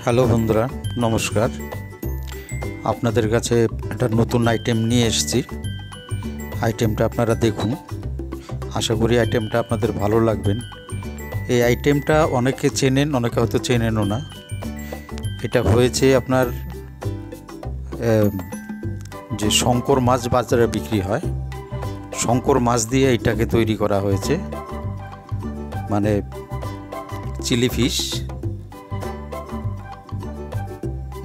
Hello বন্ধুরা, নমস্কার। আপনাদের কাছে একটা নতুন আইটেম নিয়ে এসেছি। আইটেমটা আপনারা দেখুন, আশা করি আইটেমটা আপনাদের ভালো লাগবেন। এই আইটেমটা অনেকে চেনেন, অনেকে হয়তো চেনেনও না। এটা হয়েছে আপনার যে শঙ্কর মাছ বাজারে বিক্রি হয়, শঙ্কর মাছ দিয়ে এটাকে তৈরি করা হয়েছে, মানে চিলি ফিশ।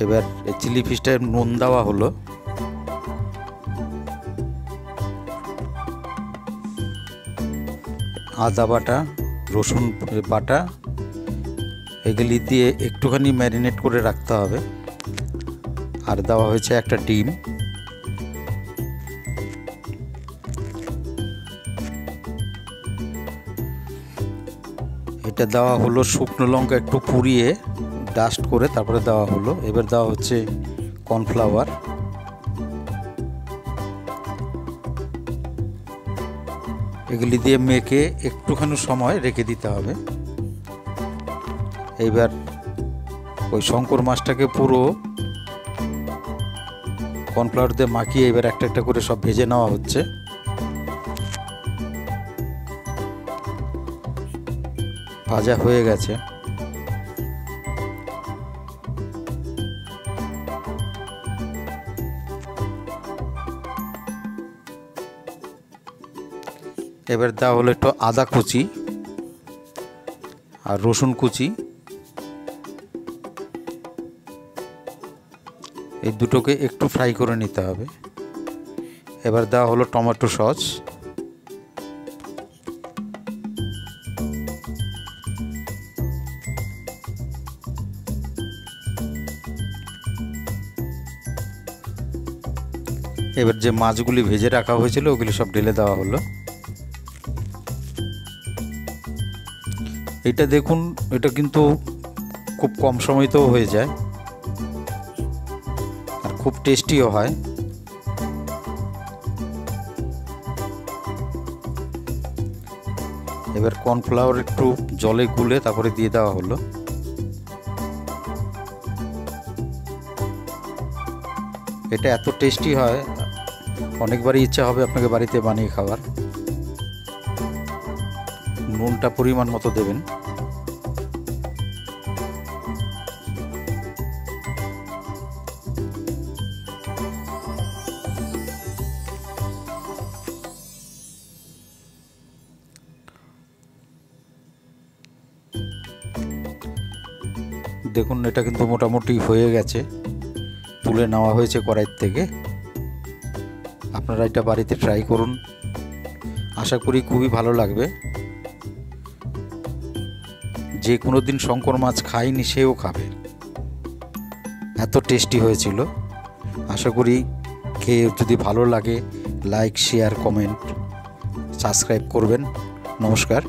এবার এই চিলি ফিশটা নুন দেওয়া হলো, আদা বাটা, রসুন বাটা, এগুলি দিয়ে একটুখানি ম্যারিনেট করে রাখতে হবে। আর দেওয়া হয়েছে একটা ডিম। এটা দেওয়া হলো শুকনো লঙ্কা একটু পুড়িয়ে ডাস্ট করে তারপরে দেওয়া হলো। এবার দেওয়া হচ্ছে কর্নফ্লাওয়ার। এগুলি দিয়ে মেখে একটুখানি সময় রেখে দিতে হবে। এইবার ওই শঙ্কর মাছটাকে পুরো কর্নফ্লাওয়ার দিয়ে মাখিয়ে এবার একটা একটা করে সব ভেজে নেওয়া হচ্ছে। ভাজা হয়ে গেছে। এবার দেওয়া হলো একটু আদা কুচি আর রসুন কুচি, এই দুটোকে একটু ফ্রাই করে নিতে হবে। এবার দেওয়া হলো টমেটো সস, এবার যে মাছগুলি ভেজে রাখা হয়েছিল ওগুলি সব ঢেলে দেওয়া হলো। এটা দেখুন, এটা কিন্তু খুব কম সময়তেও হয়ে যায় আর খুব টেস্টিও হয়। এবার কর্নফ্লাওয়ার একটু জলে গুলে তারপরে দিয়ে দেওয়া হলো। এটা এত টেস্টি হয়, অনেকবারই ইচ্ছা হবে আপনাকে বাড়িতে বানিয়ে খাওয়ার। নুনটা পরিমাণ মতো দেবেন। দেখুন, এটা কিন্তু মোটামুটি হয়ে গেছে, তুলে নেওয়া হয়েছে কড়াই থেকে। আপনারা এটা বাড়িতে ট্রাই করুন, আশা করি খুবই ভালো লাগবে। যে কোনো দিন শঙ্কর মাছ খায়নি সেও খাবে, এত টেস্টি হয়েছিল। আশা করি খেয়ে যদি ভালো লাগে লাইক, শেয়ার, কমেন্ট, সাবস্ক্রাইব করবেন। নমস্কার।